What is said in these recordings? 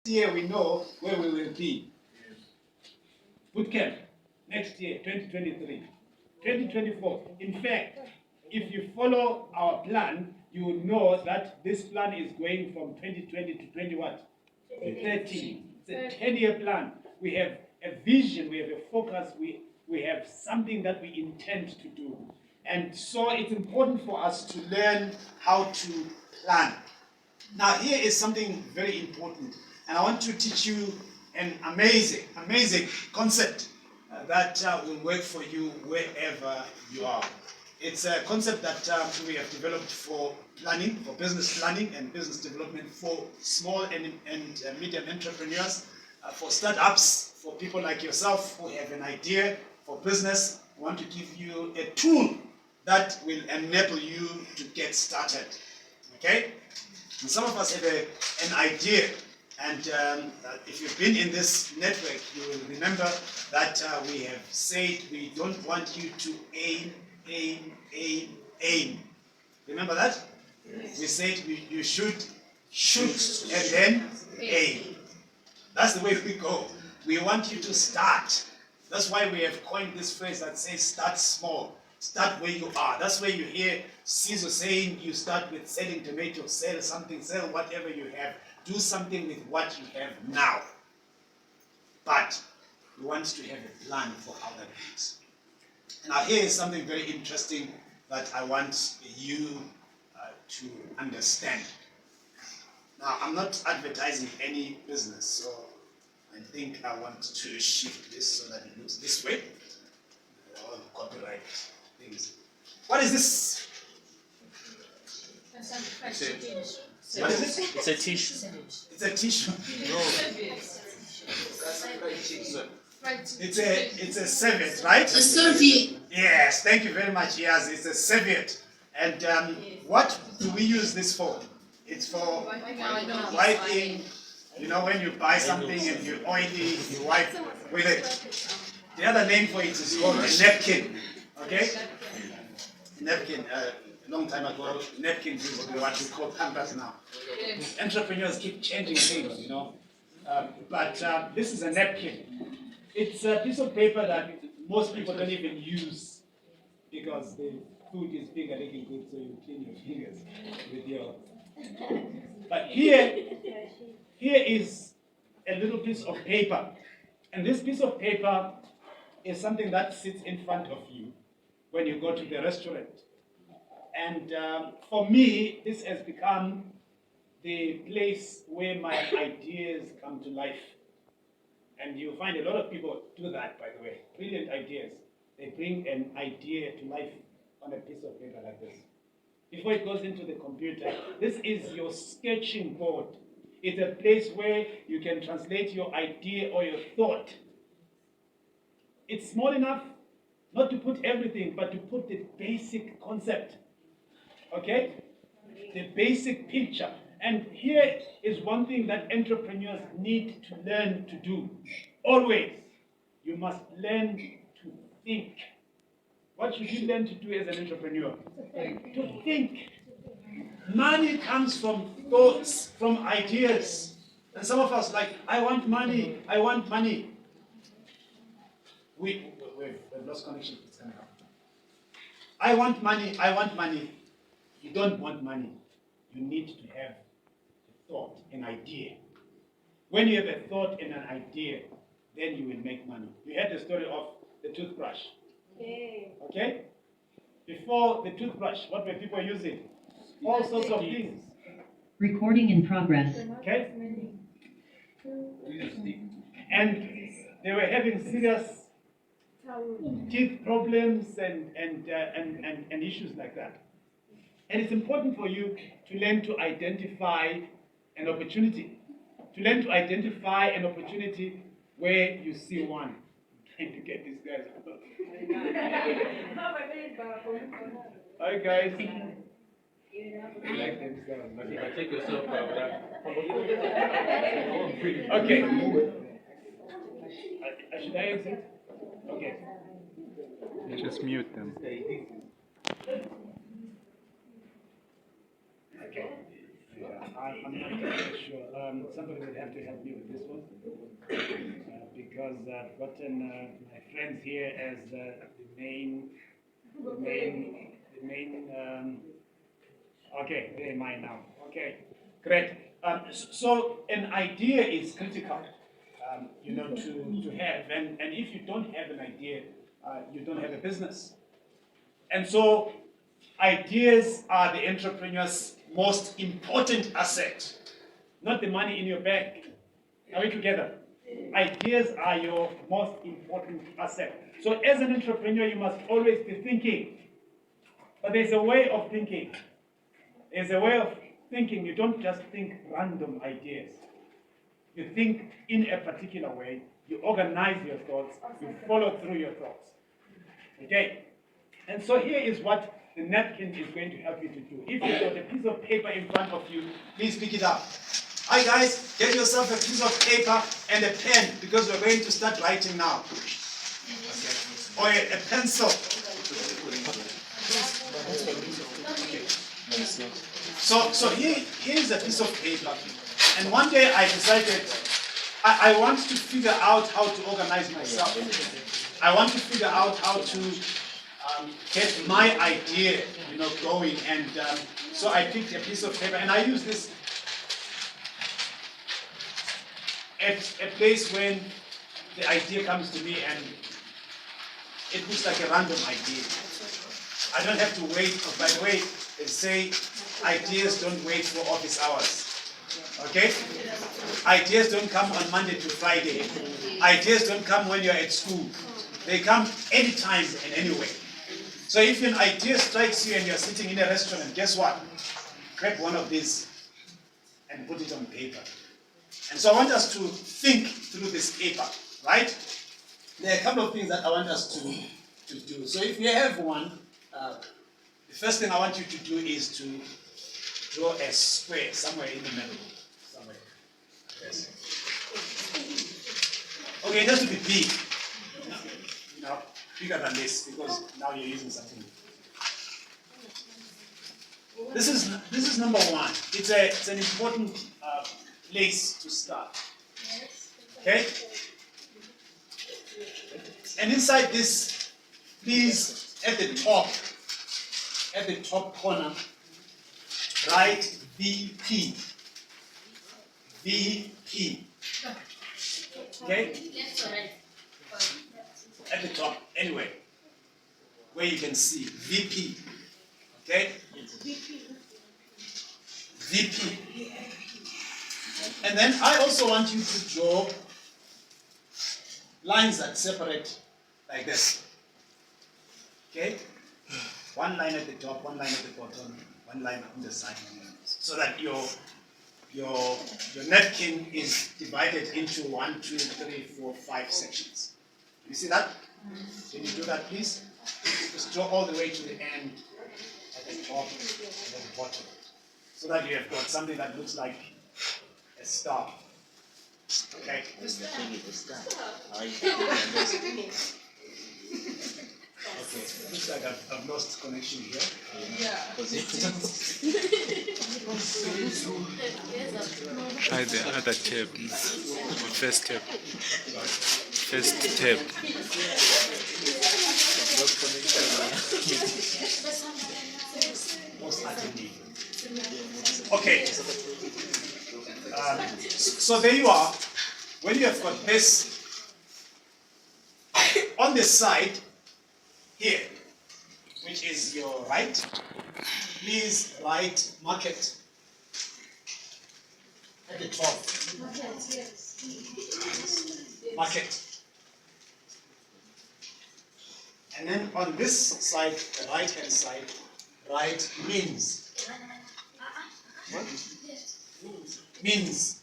year we know where we will be. Bootcamp, next year, 2023, 2024. In fact, if you follow our plan, you will know that this plan is going from 2020 to 20 what? 30. It's a 10-year plan. We have a vision, we have a focus, we have something that we intend to do. And so it's important for us to learn how to plan. Now here is something very important, and I want to teach you an amazing concept that will work for you wherever you are. It's a concept that we have developed for planning, for business planning and business development for small and medium entrepreneurs, for startups, for people like yourself who have an idea for business. I want to give you a tool that will enable you to get started. Okay? And some of us have an idea, and if you've been in this network, you will remember that we have said we don't want you to aim. Remember that? Yes. We said you should shoot and then aim. That's the way we go. We want you to start. That's why we have coined this phrase that says start small. Start where you are. That's where you hear Caesar saying you start with selling tomatoes, sell something, sell whatever you have. Do something with what you have now. But we want to have a plan for how that is. Now here is something very interesting that I want you to understand. Now I'm not advertising any business, so I think I want to shift this so that it looks this way. All copyright things. What is this? What is it? It's a tissue. It's a tissue. No. It's a serviette, right? A serviette. Yes, thank you very much. Yes, it's a serviette. And what do we use this for? It's for wiping. You know, when you buy something and you oily, you wipe with it. The other name for it is called a napkin. Okay? Napkin. A long time ago, napkins is what we call pampers now. Entrepreneurs keep changing things, you know. But this is a napkin. It's a piece of paper that most people don't even use because the food is finger licking good, so you clean your fingers with your. But here is a little piece of paper, and this piece of paper is something that sits in front of you when you go to the restaurant. And for me, this has become the place where my ideas come to life. And you find a lot of people do that, by the way. Brilliant ideas. They bring an idea to life on a piece of paper like this. Before it goes into the computer, this is your sketching board. It's a place where you can translate your idea or your thought. It's small enough not to put everything, but to put the basic concept. Okay? The basic picture. And here is one thing that entrepreneurs need to learn to do. Always, you must learn to think. What should you learn to do as an entrepreneur? To think. Money comes from thoughts, from ideas. And some of us like, I want money, I want money. We've lost connection. It's coming up. I want money, I want money. You don't want money. You need to have a thought, an idea. When you have a thought and an idea, then you will make money. You heard the story of the toothbrush. Okay? Before the toothbrush, what were people using? All sorts of things. Recording in progress. Okay? And they were having serious teeth problems and issues like that. And it's important for you to learn to identify an opportunity. To learn to identify an opportunity where you see one. I'm trying to get these guys. Hi guys. Like themselves. Take yourself out. Okay. Should I exit? Okay. Just mute them. Okay. I'm not quite sure. Somebody would have to help me with this one because I've gotten my friends here as the main. Okay, they're mine now. Okay, great. So an idea is critical, to have, and if you don't have an idea, you don't have a business. And so ideas are the entrepreneur's most important asset, not the money in your bank. Are we together? Ideas are your most important asset. So as an entrepreneur, you must always be thinking. But there's a way of thinking. There's a way of thinking. You don't just think random ideas. You think in a particular way. You organize your thoughts. You follow through your thoughts. Okay? And so here is what the napkin is going to help you to do. If you've got a piece of paper in front of you, please pick it up. Hi guys, get yourself a piece of paper and a pen because we're going to start writing now. Or a pencil. So here's a piece of paper. And one day I decided I want to figure out how to organize myself. I want to figure out how to get my idea, going. And so I picked a piece of paper and I use this at a place when the idea comes to me and it looks like a random idea. I don't have to wait. Oh, by the way, they say ideas don't wait for office hours. Okay? Ideas don't come on Monday to Friday. Ideas don't come when you're at school. They come anytime and anywhere. So if an idea strikes you and you're sitting in a restaurant, guess what? Grab one of these and put it on paper. And so I want us to think through this paper, right? There are a couple of things that I want us to do. So if you have one, the first thing I want you to do is to draw a square somewhere in the middle. Somewhere. Yes. Okay, it has to be big. Bigger than this because now you're using something. This is number one. It's an important place to start. Okay? And inside this, please, at the top corner, write VP. VP. Okay? At the top, anyway, where you can see VP. Okay? VP. And then I also want you to draw lines that separate like this. Okay? One line at the top, one line at the bottom, one line on the side. So that your napkin is divided into 1, 2, 3, 4, 5 sections. You see that? Can you do that, please? Just draw all the way to the end, at the top and at the bottom. So that you have got something that looks like a star. Okay? Okay, looks like I've lost connection here. Try the other tab. First tab. First tab. Okay. So there you are. When you have got this on the side here, which is your right, please write market at the top. Market. And then on this side, the right hand side, write means. What? Means.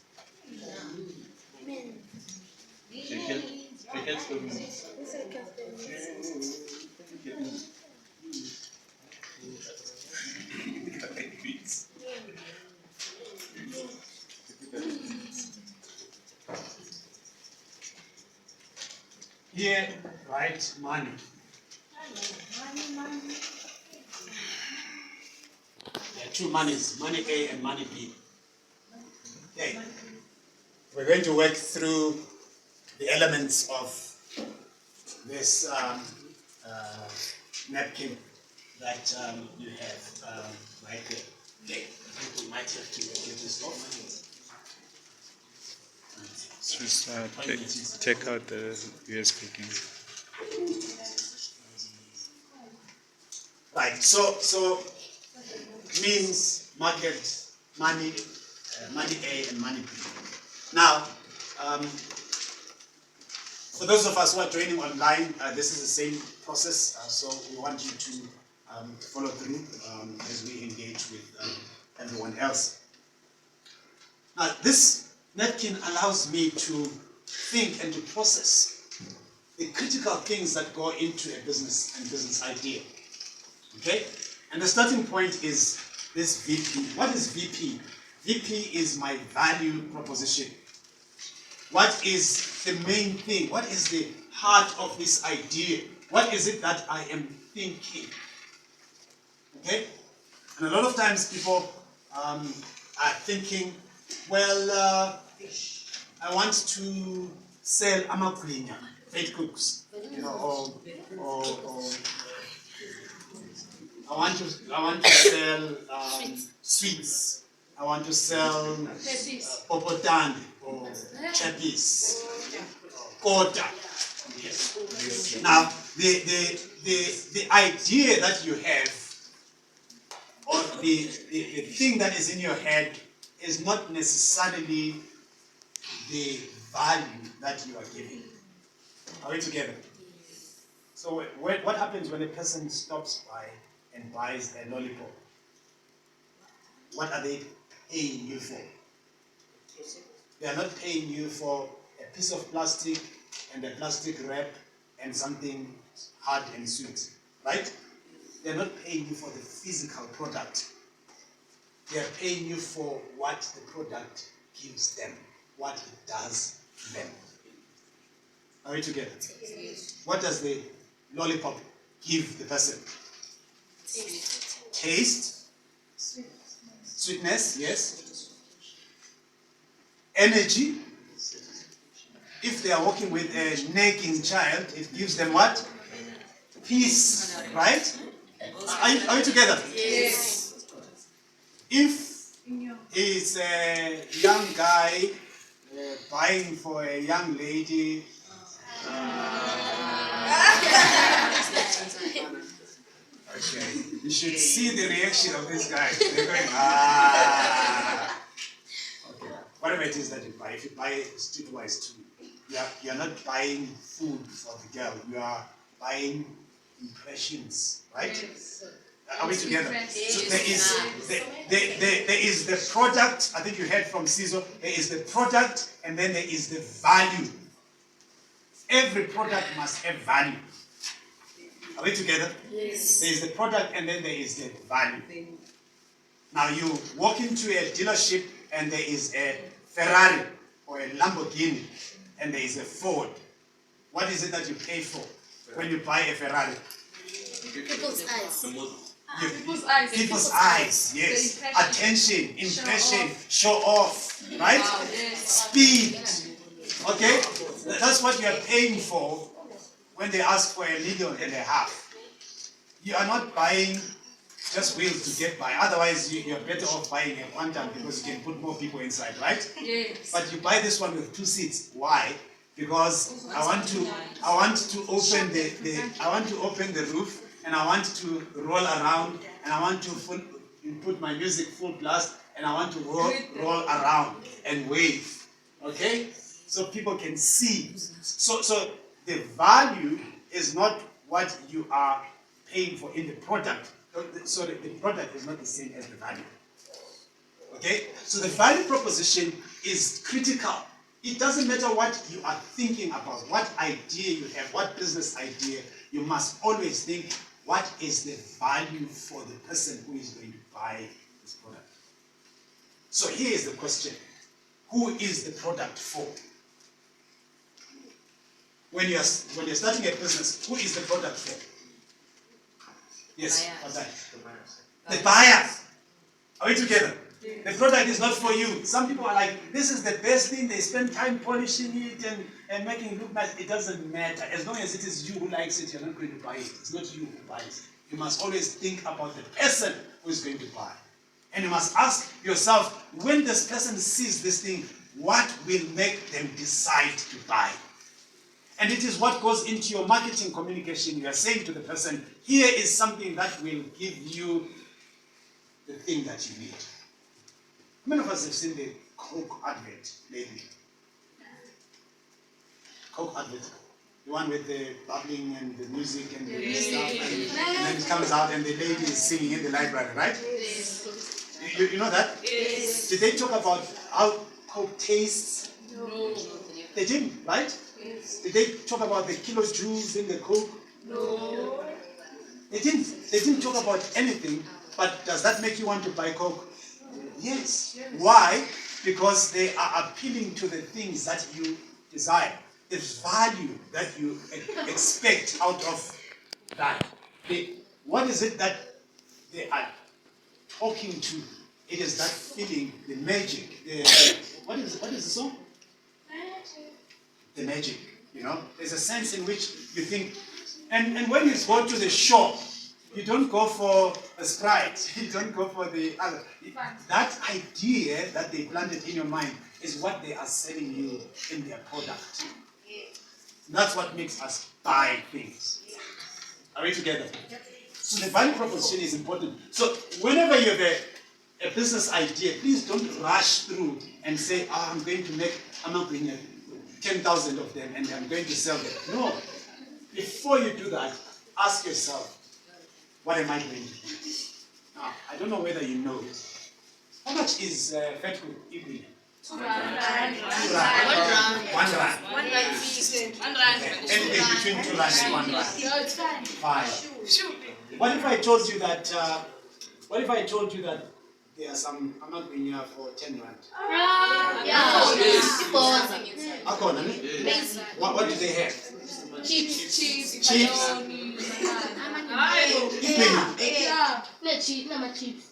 Here, write money. There are two monies, money A and money B. we're going to work through the elements of this napkin that you have right there. Okay. I think we might have to get this off. Just take out the USB thing. Right. So means market, money, money A and money B. Now, for those of us who are training online, this is the same process. So we want you to follow through as we engage with everyone else. Now, this napkin allows me to think and to process the critical things that go into a business and business idea. Okay? And the starting point is this VP. What is VP? VP is my value proposition. What is the main thing? What is the heart of this idea? What is it that I am thinking? Okay? And a lot of times people are thinking, well, I want to sell amakwenya, baked cooks, you know, or I want to sell sweets. I want to sell popotan or chapis, kota. Yes. Now, the idea that you have, or the thing that is in your head, is not necessarily the value that you are giving. Are we together? So what happens when a person stops by and buys a lollipop? What are they paying you for? They are not paying you for a piece of plastic and a plastic wrap and something hard and sweet, right? They are not paying you for the physical product. They are paying you for what the product gives them, what it does to them. Are we together? What does the lollipop give the person? Taste. Sweetness, yes. Energy. If they are working with a nagging child, it gives them what? Peace, right? Are you together? Yes. If it's a young guy buying for a young lady, okay, you should see the reaction of this guy. They're going, ah. Okay. Whatever it is that you buy, if you buy streetwise too, you are not buying food for the girl. You are buying impressions, right? Yes. Are we together? Yes. So there is the product. I think you heard from Ciso. There is the product, and then there is the value. Every product must have value. Are we together? Yes. There is the product, and then there is the value. Now you walk into a dealership, and there is a Ferrari or a Lamborghini, and there is a Ford. What is it that you pay for when you buy a Ferrari? People's eyes. People's eyes, yes. Attention, impression, show off, right? Speed. Okay? That's what you are paying for when they ask for $1.5 million. You are not buying just wheels to get by. Otherwise, you're better off buying a Quantum because you can put more people inside, right? Yes. But you buy this one with 2 seats. Why? Because I want to open the roof, and I want to roll around, and I want to put my music full blast, and I want to roll around and wave. Okay? So people can see. So the value is not what you are paying for in the product. So the product is not the same as the value. Okay? So the value proposition is critical. It doesn't matter what you are thinking about, what idea you have, what business idea, you must always think, what is the value for the person who is going to buy this product? So here is the question. Who is the product for? When you're starting a business, who is the product for? Yes, what's that? The buyer. Are we together? The product is not for you. Some people are like, this is the best thing. They spend time polishing it and making it look nice. It doesn't matter. As long as it is you who likes it, you're not going to buy it. It's not you who buys. You must always think about the person who is going to buy. And you must ask yourself, when this person sees this thing, what will make them decide to buy? And it is what goes into your marketing communication. You are saying to the person, here is something that will give you the thing that you need. How many of us have seen the Coke advert lately? Coke advert. The one with the bubbling and the music and the stuff. And then it comes out and the lady is singing in the library, right? You know that? Yes. Did they talk about how Coke tastes? No. They didn't, right? Yes. Did they talk about the kilojoules in the Coke? No. They didn't talk about anything, but does that make you want to buy Coke? Yes. Why? Because they are appealing to the things that you desire, the value that you expect out of that. What is it that they are talking to? It is that feeling, the magic. What is the song? The magic. You know, there's a sense in which you think, and when you go to the shop, you don't go for a Sprite. You don't go for the other. That idea that they planted in your mind is what they are selling you in their product. That's what makes us buy things. Are we together? So the value proposition is important. So whenever you have a business idea, please don't rush through and say, I'm not going to make 10,000 of them and I'm going to sell them. No. Before you do that, ask yourself, what am I going to do? Now, I don't know whether you know it. How much is fat food equal? 2 rand. 2 rand. 1 rand. 1 rand. 1 rand. Anything between 2 rand and 1 rand. No, it's fine. Fine. What if I told you that? There are some amagwinya for 10 rand? Yeah. Akona, ne? What do they have? Chips. Chips. Igwinya. Yeah. No chips.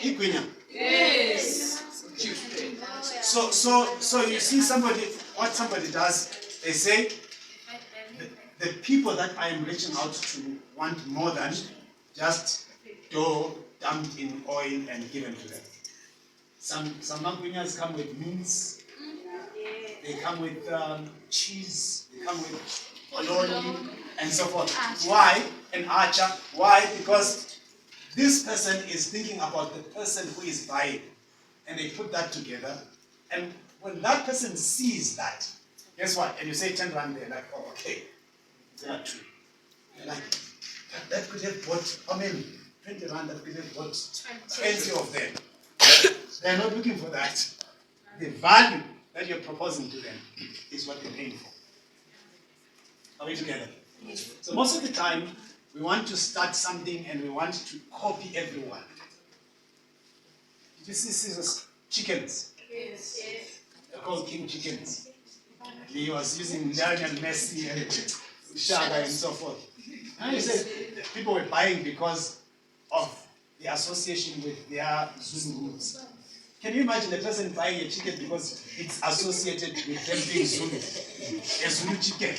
Igwinya. Yes. So you see what somebody does, they say, the people that I am reaching out to want more than just dough dumped in oil and given to them. Some magwinyas come with mince, they come with cheese, they come with bologna, and so forth. Why? An archer. Why? Because this person is thinking about the person who is buying. And they put that together. And when that person sees that, guess what? And you say 10 rand, they're like, oh, okay. There are 2. They're like, that could have bought, how many? 20 rand, that could have bought 20 of them. They're not looking for that. The value that you're proposing to them is what they're paying for. Are we together? So most of the time, we want to start something and we want to copy everyone. Did you see Caesar's chickens? Yes. They're called king chickens. He was using Lionel Messi and Shaga and so forth. And he said people were buying because of the association with their Zulu roots. Can you imagine a person buying a chicken because it's associated with them being Zulu? A Zulu chicken.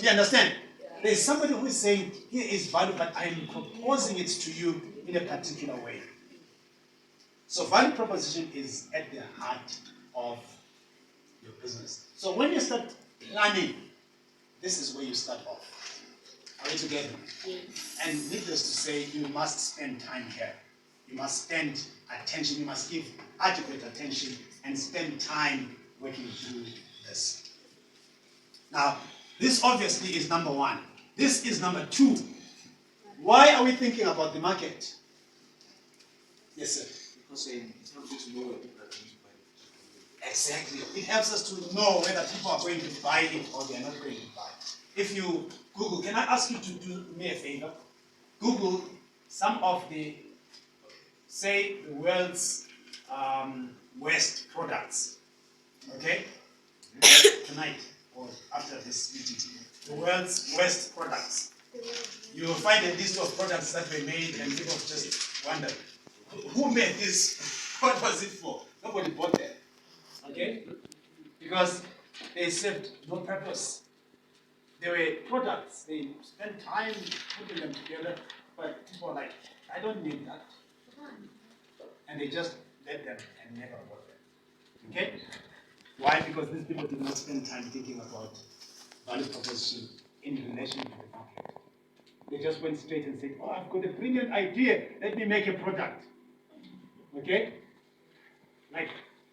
You understand? There is somebody who is saying, here is value, but I am proposing it to you in a particular way. So value proposition is at the heart of your business. So when you start planning, this is where you start off. Are we together? Yes. And needless to say, you must spend time here. You must spend attention. You must give adequate attention and spend time working through this. Now, this obviously is number 1. This is number 2. Why are we thinking about the market? Yes, sir. Because it's not good to know where people are going to buy it. Exactly. It helps us to know whether people are going to buy it or they are not going to buy it. If you Google, can I ask you to do me a favor? Google some of the, say, the world's waste products. Okay? Tonight or after this meeting. The world's waste products. You will find a list of products that were made and people just wonder, who made this? What was it for? Nobody bought them. Okay? Because they served no purpose. They were products. They spent time putting them together, but people were like, I don't need that. And they just let them and never bought them. Okay? Why? Because these people did not spend time thinking about value proposition in relation to the market. They just went straight and said, oh, I've got a brilliant idea. Let me make a product. Okay? Like,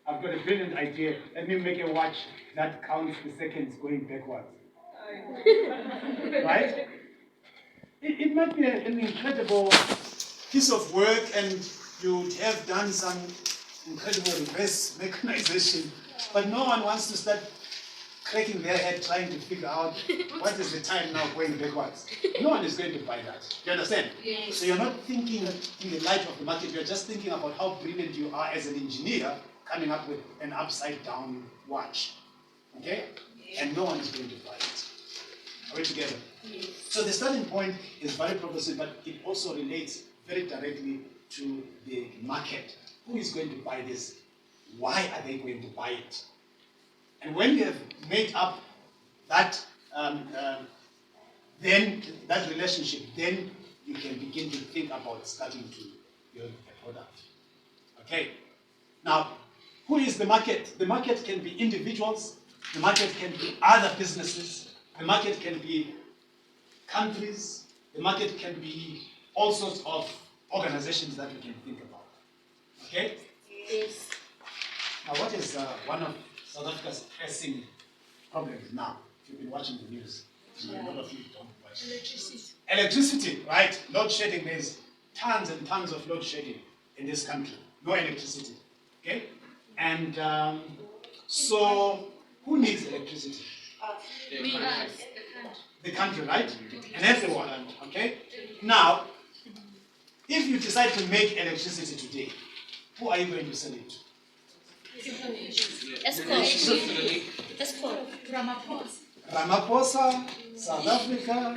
I've got a brilliant idea. Let me make a watch that counts the seconds going backwards. Right? It might be an incredible piece of work, and you'd have done some incredible reverse mechanization, but no one wants to start cracking their head trying to figure out what is the time now going backwards. No one is going to buy that. Do you understand? Yes. So you're not thinking in the light of the market, you're just thinking about how brilliant you are as an engineer coming up with an upside down watch. Okay? And no one is going to buy it. Are we together? Yes. So the starting point is value proposition, but it also relates very directly to the market. Who is going to buy this? Why are they going to buy it? And when you have made up that, then that relationship, then you can begin to think about starting to build a product. Okay. Now, who is the market? The market can be individuals. The market can be other businesses. The market can be countries. The market can be all sorts of organizations that we can think about. Okay? Yes. Now, what is one of South Africa's pressing problems now? If you've been watching the news, a lot of you don't watch. Electricity, right? Load shedding. There's tons and tons of load shedding in this country. No electricity. Okay? And so, who needs electricity? The country, right? And everyone. Okay? Now, if you decide to make electricity today, who are you going to sell it to? Ramaphosa, South Africa,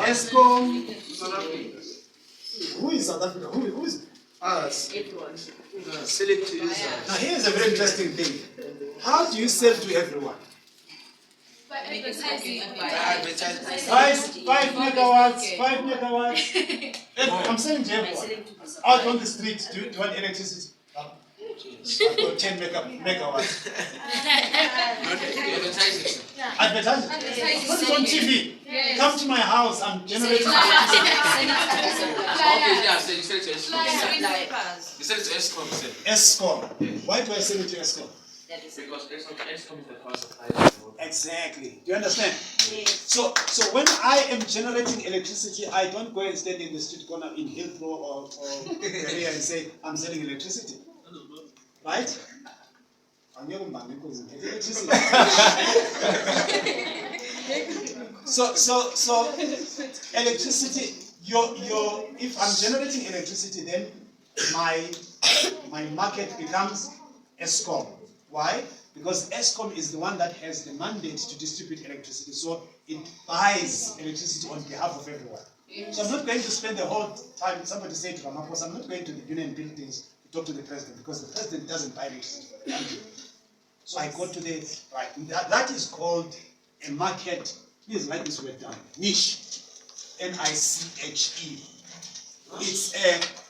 ESCOM. Who is South Africa? Who is? Sell it to users. Now here's a very interesting thing. How do you sell to everyone? 5 megawatts. I'm selling to everyone. Out on the street, do you want electricity? I've got 10 megawatts. Advertising. Put it on TV. Come to my house. I'm generating electricity. You sell it to ESCOM, you said. ESCOM. Why do I sell it to ESCOM? Because ESCOM is the power supplier. Exactly. Do you understand? So when I am generating electricity, I don't go and stand in the street corner in Hillthrow or area and say, I'm selling electricity. Right? So electricity, if I'm generating electricity, then my market becomes ESCOM. Why? Because ESCOM is the one that has the mandate to distribute electricity, so it buys electricity on behalf of everyone. So I'm not going to spend the whole time, somebody said to Ramaphosa, I'm not going to the union buildings to talk to the president, because the president doesn't buy electricity for the country. So I go to the, right, that is called a market. Please write this word down, niche, N-I-C-H-E.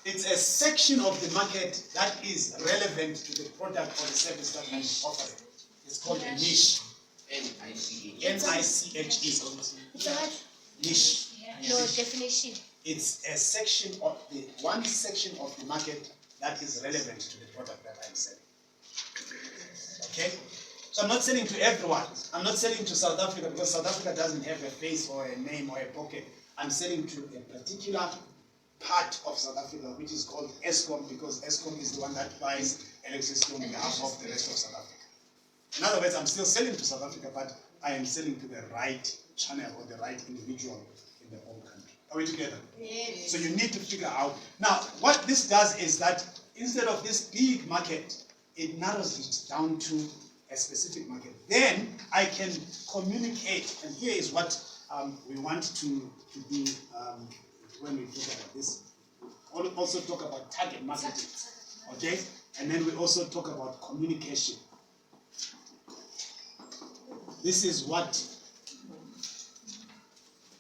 It's a section of the market that is relevant to the product or the service that I'm offering. It's called a niche. N-I-C-H. N-I-C-H-E. Niche. No definition. It's a section of one section of the market that is relevant to the product that I'm selling. Okay? So I'm not selling to everyone. I'm not selling to South Africa because South Africa doesn't have a face or a name or a pocket. I'm selling to a particular part of South Africa, which is called ESCOM, because ESCOM is the one that buys electricity on behalf of the rest of South Africa. In other words, I'm still selling to South Africa, but I am selling to the right channel or the right individual in the whole country. Are we together? Yes. So you need to figure out. Now, what this does is that instead of this big market, it narrows it down to a specific market. Then I can communicate, and here is what we want to do when we talk about this. We'll also talk about target marketing. Okay? And then we also talk about communication. This is what,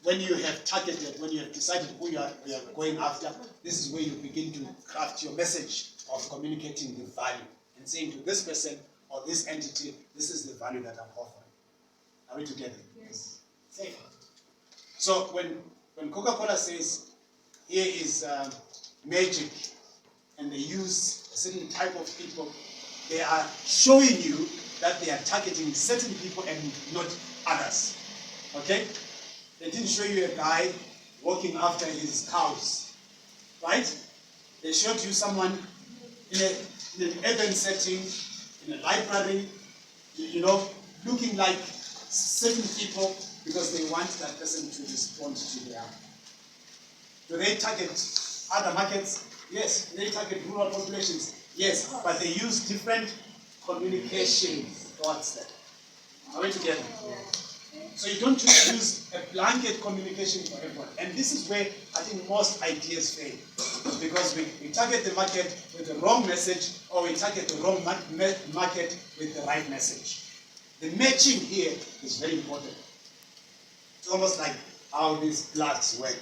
when you have targeted, when you have decided who you are going after, this is where you begin to craft your message of communicating the value and saying to this person or this entity, this is the value that I'm offering. Are we together? Yes. Same. So when Coca-Cola says, here is magic, and they use a certain type of people, they are showing you that they are targeting certain people and not others. Okay? They didn't show you a guy walking after his cows, right? They showed you someone in an urban setting, in a library, you know, looking like certain people because they want that person to respond to their. Do they target other markets? Yes. Do they target rural populations? Yes. But they use different communication towards them. Are we together? So you don't just use a blanket communication for everyone. And this is where I think most ideas fail. Because we target the market with the wrong message, or we target the wrong market with the right message. The matching here is very important. It's almost like how these plugs work.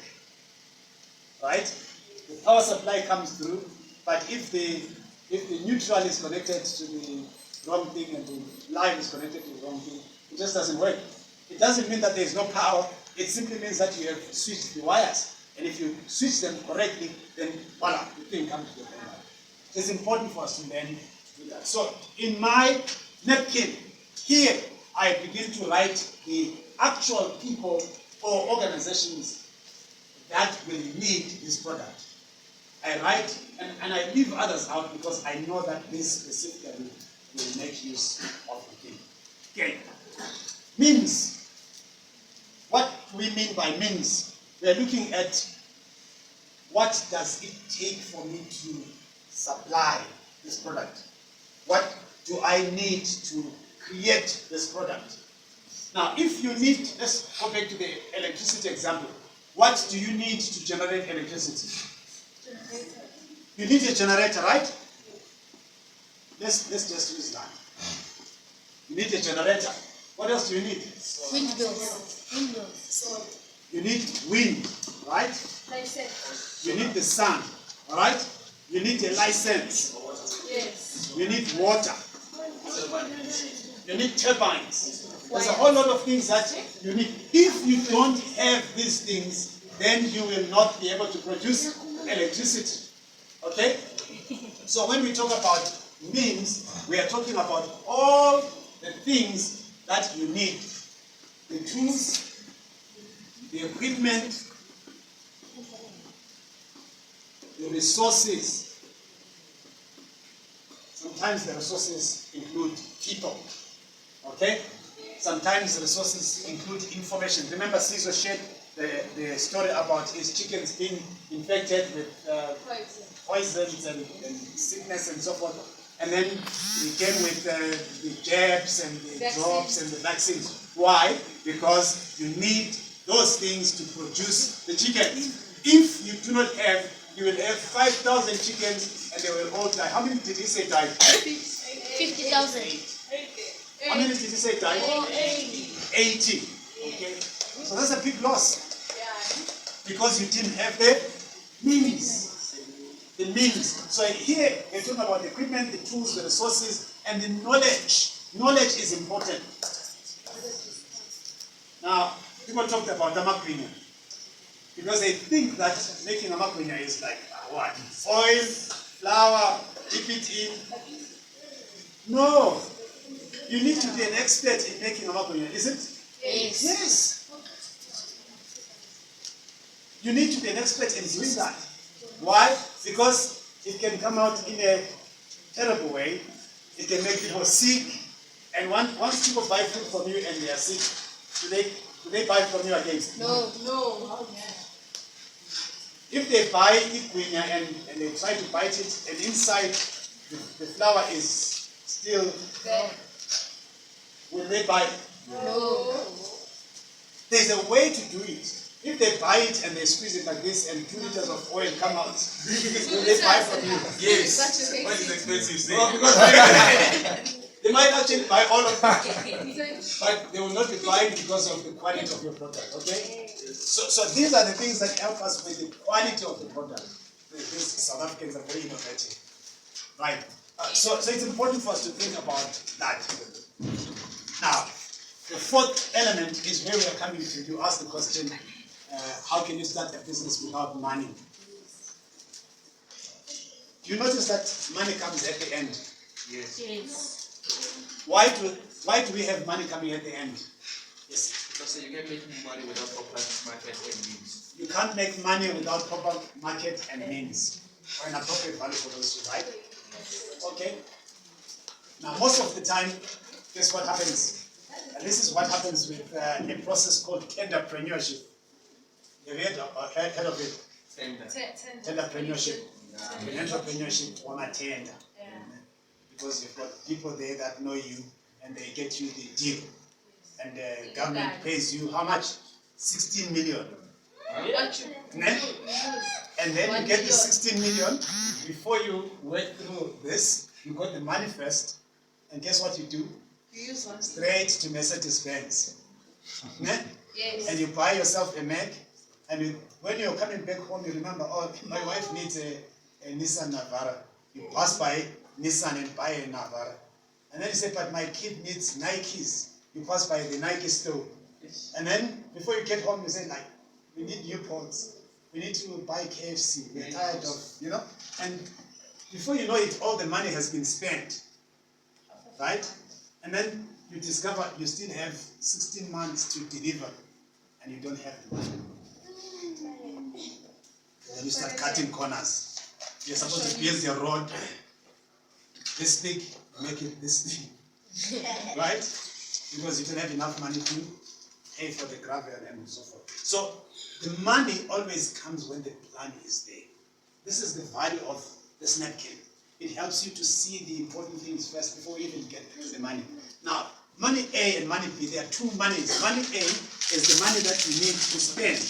Right? The power supply comes through, but if the neutral is connected to the wrong thing and the line is connected to the wrong thing, it just doesn't work. It doesn't mean that there is no power. It simply means that you have switched the wires. And if you switch them correctly, then voila, the thing comes to the point. It is important for us to learn to do that. So in my napkin, here I begin to write the actual people or organizations that will need this product. I write, and I leave others out because I know that this specifically will make use of the thing. Okay. Means. What do we mean by means? We are looking at what does it take for me to supply this product? What do I need to create this product? Now, if you need, let's go back to the electricity example. What do you need to generate electricity? You need a generator, right? Let's just use that. You need a generator. What else do you need? Windows. You need wind, right? License. You need the sun, all right? You need a license. Yes. You need water. You need turbines. There's a whole lot of things that you need. If you don't have these things, then you will not be able to produce electricity. Okay? So when we talk about means, we are talking about all the things that you need. The tools, the equipment, the resources. Sometimes the resources include people. Okay? Sometimes the resources include information. Remember Caesar shared the story about his chickens being infected with poisons and sickness and so forth. And then he came with the jabs and the drops and the vaccines. Why? Because you need those things to produce the chickens. If you do not have, you will have 5,000 chickens and they will all die. How many did he say died? 50,000. How many did he say died? 80. Okay. So that's a big loss. Because you didn't have the means. The means. So here we're talking about the equipment, the tools, the resources, and the knowledge. Knowledge is important. Now, people talked about amakwenya because they think that making amakwenya is like what? Oil, flour, dip it in. No. You need to be an expert in making amakwenya, is it? Yes. Yes. You need to be an expert in doing that. Why? Because it can come out in a terrible way. It can make people sick. And once people buy food from you and they are sick, do they buy from you again? No. If they buy ikwenya and they try to bite it, and inside the flour is still, will they buy? No. There's a way to do it. If they buy it and they squeeze it like this and 2 liters of oil come out, will they buy from you? Yes. Oil is expensive. See? Well, because they might actually buy all of it, but they will not be buying because of the quality of your product, okay? So these are the things that help us with the quality of the product. These South Africans are very innovative, right? So it's important for us to think about that. Now, the fourth element is where we are coming to. You ask the question, how can you start a business without money? Do you notice that money comes at the end? Yes. Why do we have money coming at the end? Yes. Because you can make money without proper market and means. You can't make money without proper market and means, or an appropriate value for those two, right? Okay. Now, most of the time, guess what happens? And this is what happens with a process called tenderpreneurship. Have you heard of it? Tenderpreneurship. Entrepreneurship on a tender. Because you've got people there that know you and they get you the deal. And the government pays you how much? 16 million. And then you get the 16 million. Before you work through this, you got the money first. And guess what you do? Straight to Mercedes-Benz. And you buy yourself a Mac. And when you're coming back home, you remember, oh, my wife needs a Nissan Navara. You pass by Nissan and buy a Navara. And then you say, but my kid needs Nikes. You pass by the Nike store. And then before you get home, you say, like, we need new pods. We need to buy KFC. We're tired of, And before you know it, all the money has been spent. Right? And then you discover you still have 16 months to deliver. And you don't have the money. Then you start cutting corners. You're supposed to build your road this big, make it this big. Right? Because you don't have enough money to pay for the gravel and so forth. So the money always comes when the plan is there. This is the value of this napkin. It helps you to see the important things first before you even get to the money. Now, money A and money B, there are two monies. Money A is the money that you need to spend.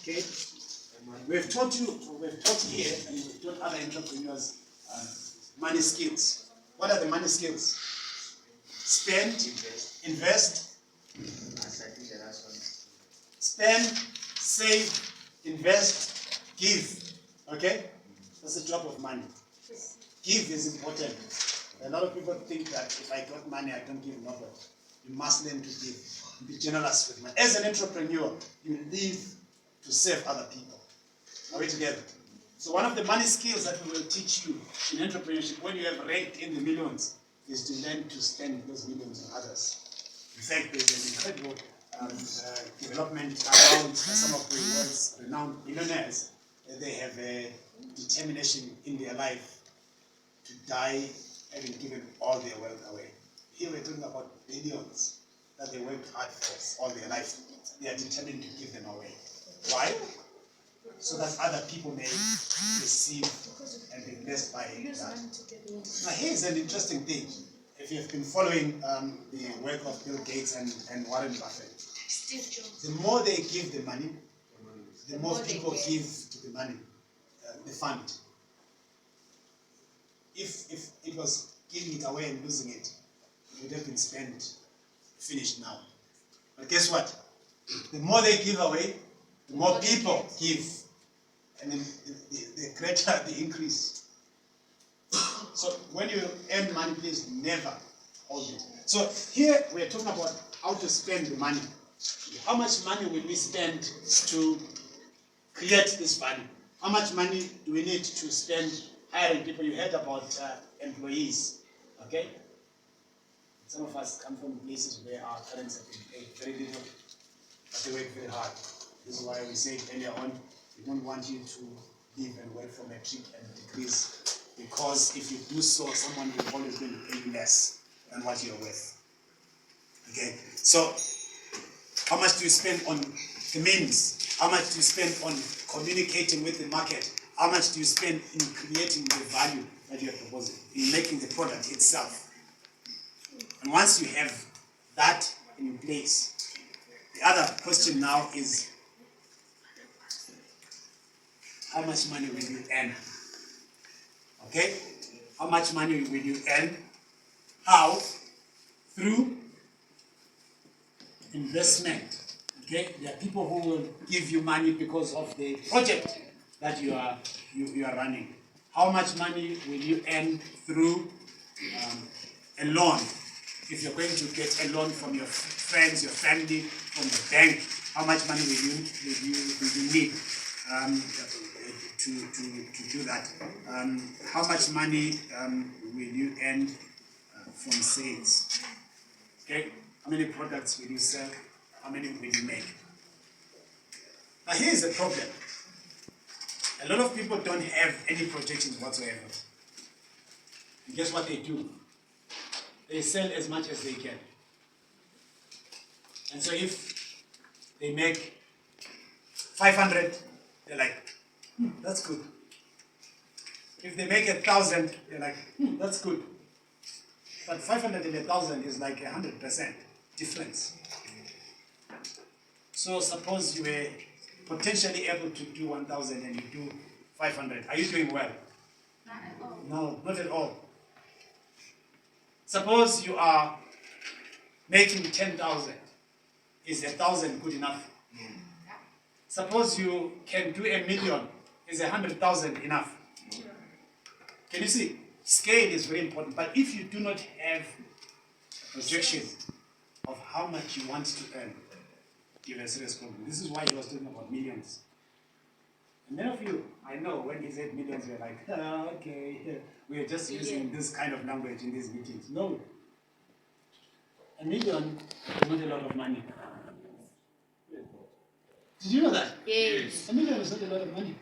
Okay? We've taught here, and we've taught other entrepreneurs money skills. What are the money skills? Spend, invest, spend, save, invest, give. Okay? That's the job of money. Give is important. A lot of people think that if I got money, I don't give nobody. You must learn to give. Be generous with money. As an entrepreneur, you live to serve other people. Are we together? So one of the money skills that we will teach you in entrepreneurship, when you have ranked in the millions, is to learn to spend those millions on others. In fact, there's an incredible development around some of the world's renowned millionaires. They have a determination in their life to die having given all their wealth away. Here we're talking about billions that they worked hard for all their life. They are determined to give them away. Why? So that other people may receive and be blessed by that. Now here's an interesting thing. If you've been following the work of Bill Gates and Warren Buffett, the more they give the money, the more people give to the money, the fund. If it was giving it away and losing it, it would have been spent, finished now. But guess what? The more they give away, the more people give. And then the greater the increase. So when you earn money, please never hold it. So here we are talking about how to spend the money. How much money will we spend to create this value? How much money do we need to spend hiring people? You heard about employees, okay? Some of us come from places where our parents have been paid very little, but they work very hard. This is why we said earlier on, we don't want you to live and work for metric and degrees, because if you do so, someone will always going to pay you less than what you're worth. Okay, so how much do you spend on the means? How much do you spend on communicating with the market? How much do you spend in creating the value that you're proposing, in making the product itself? And once you have that in place, the other question now is, how much money will you earn? Okay? How much money will you earn? How? Through investment. Okay? There are people who will give you money because of the project that you are running. How much money will you earn through a loan? If you're going to get a loan from your friends, your family, from the bank, how much money will you need to do that? How much money will you earn from sales? Okay, how many products will you sell? How many will you make? Now here's the problem. A lot of people don't have any projections whatsoever. And guess what they do? They sell as much as they can. And so if they make 500, they're like, that's good. If they make 1,000, they're like, that's good. But 500 and 1,000 is like 100% difference. So suppose you were potentially able to do 1,000 and you do 500. Are you doing well? Not at all. No, not at all. Suppose you are making 10,000. Is 1,000 good enough? Suppose you can do 1,000,000. Is 100,000 enough? Can you see? Scale is very important. But if you do not have a projection of how much you want to earn, you have a serious problem. This is why he was talking about millions. And many of you, I know, when he said millions, you're like, okay, we are just using this kind of language in these meetings. No. 1,000,000 is not a lot of money. Did you know that? Yes. 1,000,000 is not a lot of money.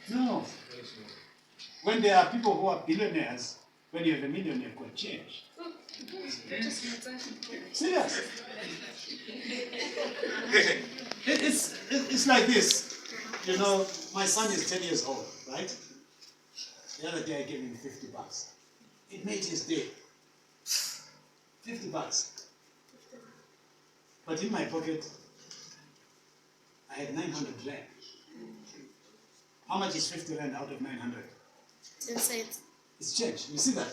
No. When there are people who are billionaires, when you have 1,000,000, you've got change. Serious. It's like this. You know, my son is 10 years old, right? The other day I gave him $50. It made his day. $50. But in my pocket, I had 900 rand. How much is 50 rand out of 900? 10 cents. It's change. You see that?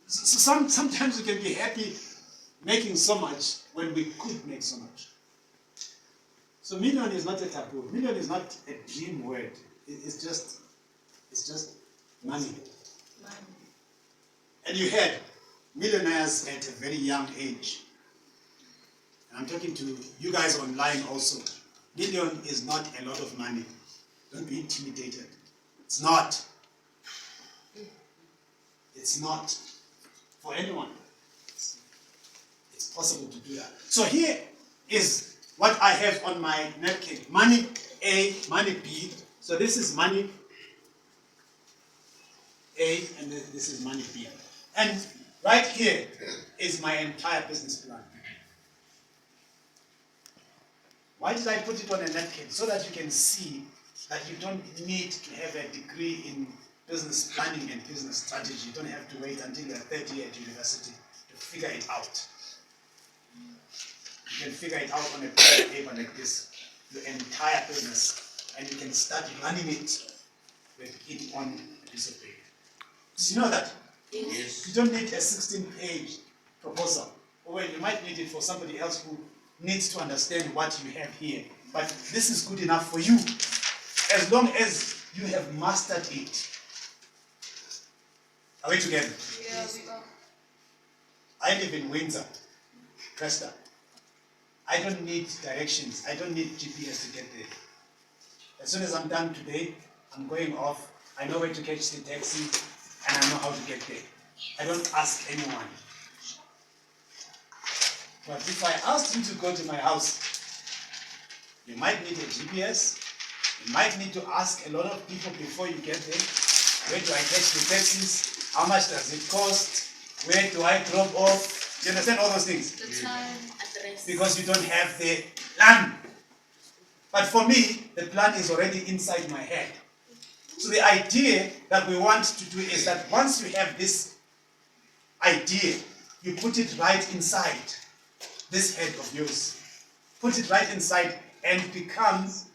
So sometimes we can be happy making so much when we could make so much. So million is not a taboo. Million is not a dream word. It's just money. And you had millionaires at a very young age. And I'm talking to you guys online also. Million is not a lot of money. Don't be intimidated. It's not. It's not for anyone. It's possible to do that. So here is what I have on my napkin. Money A, money B. So this is money A, and this is money B. And right here is my entire business plan. Why did I put it on a napkin? So that you can see that you don't need to have a degree in business planning and business strategy. You don't have to wait until you're 30 at university to figure it out. You can figure it out on a piece of paper like this, your entire business, and you can start running it with it on a piece of paper. Do you know that? Yes. You don't need a 16-page proposal. Well, you might need it for somebody else who needs to understand what you have here. But this is good enough for you, as long as you have mastered it. Are we together? Yeah, we are. I live in Windsor, Cresta. I don't need directions. I don't need GPS to get there. As soon as I'm done today, I'm going off. I know where to catch the taxi, and I know how to get there. I don't ask anyone. But if I asked you to go to my house, you might need a GPS. You might need to ask a lot of people before you get there. Where do I catch the taxis? How much does it cost? Where do I drop off? Do you understand all those things? The time, address. Because you don't have the plan. But for me, the plan is already inside my head. So the idea that we want to do is that once you have this idea, you put it right inside this head of yours. Put it right inside and it becomes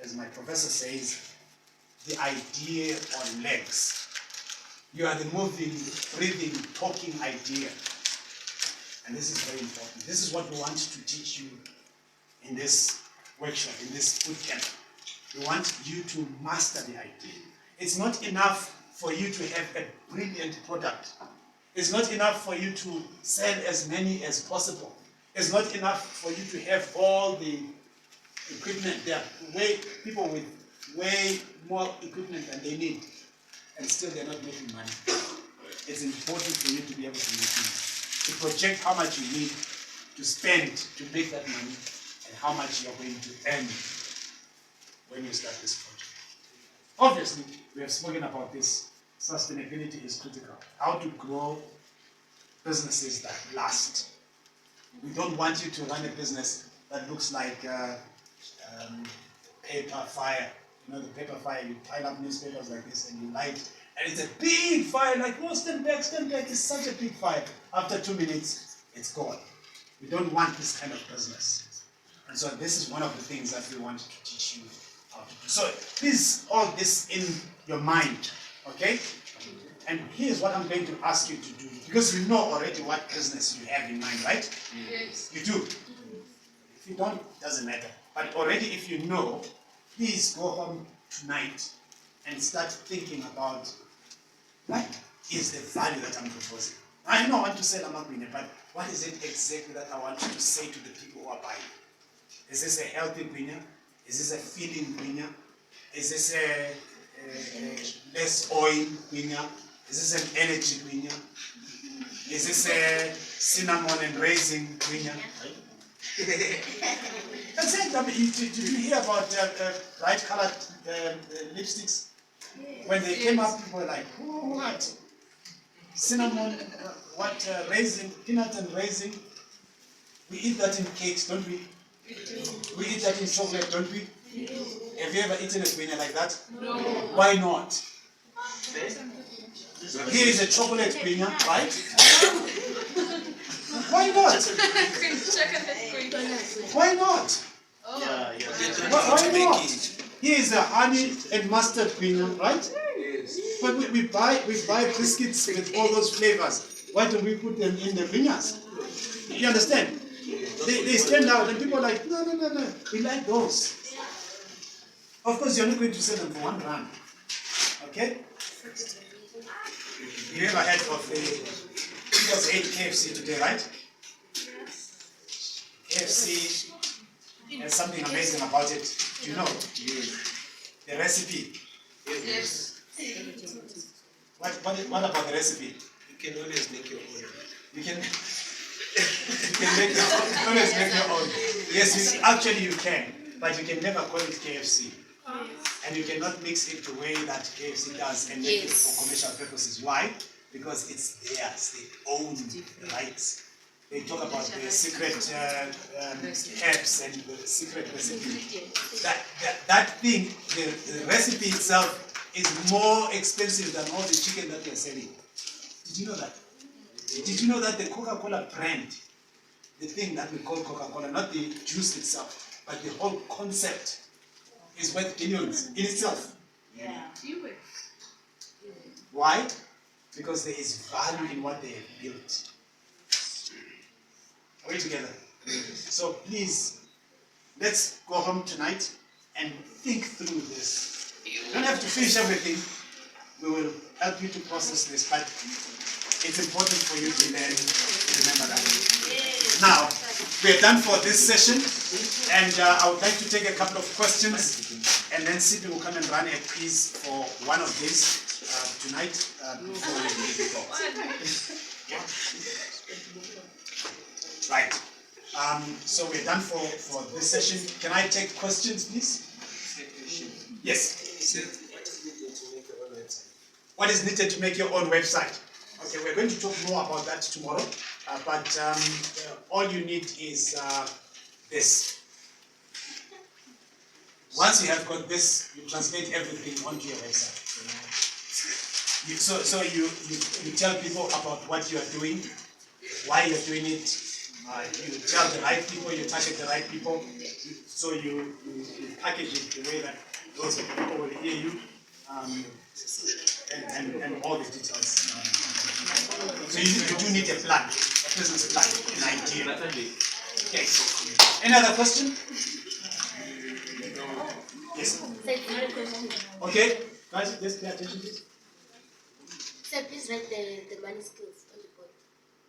as my professor says, the idea on legs. You are the moving, breathing, talking idea. And this is very important. This is what we want to teach you in this workshop, in this bootcamp. We want you to master the idea. It's not enough for you to have a brilliant product. It's not enough for you to sell as many as possible. It's not enough for you to have all the equipment. There are people with way more equipment than they need, and still they're not making money. It's important for you to be able to make money, to project how much you need to spend to make that money, and how much you're going to earn when you start this project. Obviously, we have spoken about this. Sustainability is critical. How to grow businesses that last. We don't want you to run a business that looks like paper fire. You know, the paper fire, you pile up newspapers like this and you light, and it's a big fire, like, oh, stand back, it's such a big fire. After 2 minutes, it's gone. We don't want this kind of business. And so this is one of the things that we want to teach you how to do. So please, all this in your mind, okay? And here's what I'm going to ask you to do, because you know already what business you have in mind, right? Yes. You do. If you don't, it doesn't matter. But already if you know, please go home tonight and start thinking about what is the value that I'm proposing. I know I want to sell Amagwinya, but what is it exactly that I want you to say to the people who are buying? Is this a healthy gwinya? Is this a feeling gwinya? Is this a less oil gwinya? Is this an energy gwinya? Is this a cinnamon and raisin gwinya? That's it. I mean, did you hear about bright colored lipsticks? When they came up, people were like, oh, what? Cinnamon, raisin, peanut and raisin. We eat that in cakes, don't we? We eat that in chocolate, don't we? Have you ever eaten a gwinya like that? No. Why not? Here is a chocolate gwinya, right? Why not? Why not? Why not? Here is a honey and mustard gwinya, right? But we buy biscuits with all those flavors. Why don't we put them in the gwinyas? You understand? They stand out and people are like, no, we like those. Of course, you're not going to sell them for R1. Okay? You ever heard of you guys ate KFC today, right? KFC has something amazing about it. Do you know? The recipe. Yes. What about the recipe? You can always make your own. You can always make your own. Yes, you can, but you can never call it KFC. And you cannot mix it the way that KFC does and make it for commercial purposes. Why? Because it's theirs. They own the rights. They talk about the secret herbs and the secret recipe. That thing, the recipe itself is more expensive than all the chicken that they're selling. Did you know that? Did you know that the Coca-Cola brand, the thing that we call Coca-Cola, not the juice itself, but the whole concept is worth billions in itself? Yeah. Why? Because there is value in what they have built. Are we together? So please, let's go home tonight and think through this. You don't have to finish everything. We will help you to process this, but it's important for you to learn to remember that. Now, we're done for this session, and I would like to take a couple of questions, and then Sipi will come and run a quiz for one of these tonight before we go. Right. So we're done for this session. Can I take questions, please? Yes. What is needed to make your own website? Okay, we're going to talk more about that tomorrow. But all you need is this. Once you have got this, you translate everything onto your website. So you tell people about what you are doing, why you're doing it, You tell the right people, you target the right people, so you package it the way that those people will hear you, and all the details. So you do need a plan, a business plan, an idea. Okay. Any other question? Yes. Say, another question. Okay, guys, just pay attention, please. Say, please write the money skills on the board.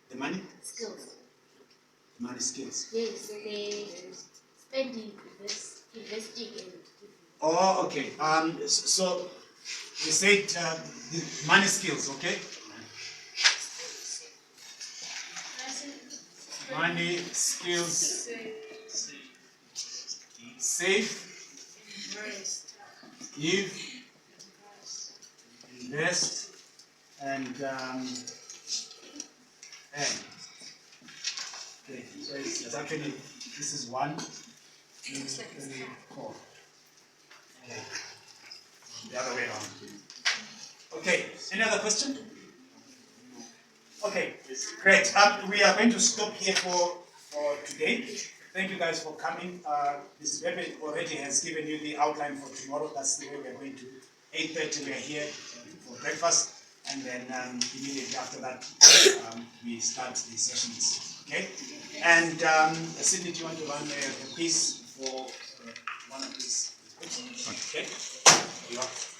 The money, Skills. money skills. Yes, the spending, investing, and Oh, okay. So you said the money skills, okay? Money skills. Save, give, invest, and earn. Okay, so it's actually, this is 1, 2, 3, 4. Okay. The other way around. Okay, any other question? Okay, great. We are going to stop here for today. Thank you guys for coming. Ms. Bebe already has given you the outline for tomorrow. That's the way we're going to. 8:30 we are here for breakfast, and then immediately after that we start the sessions. Okay? And Sydney, do you want to run a piece for one of these? Okay? You are.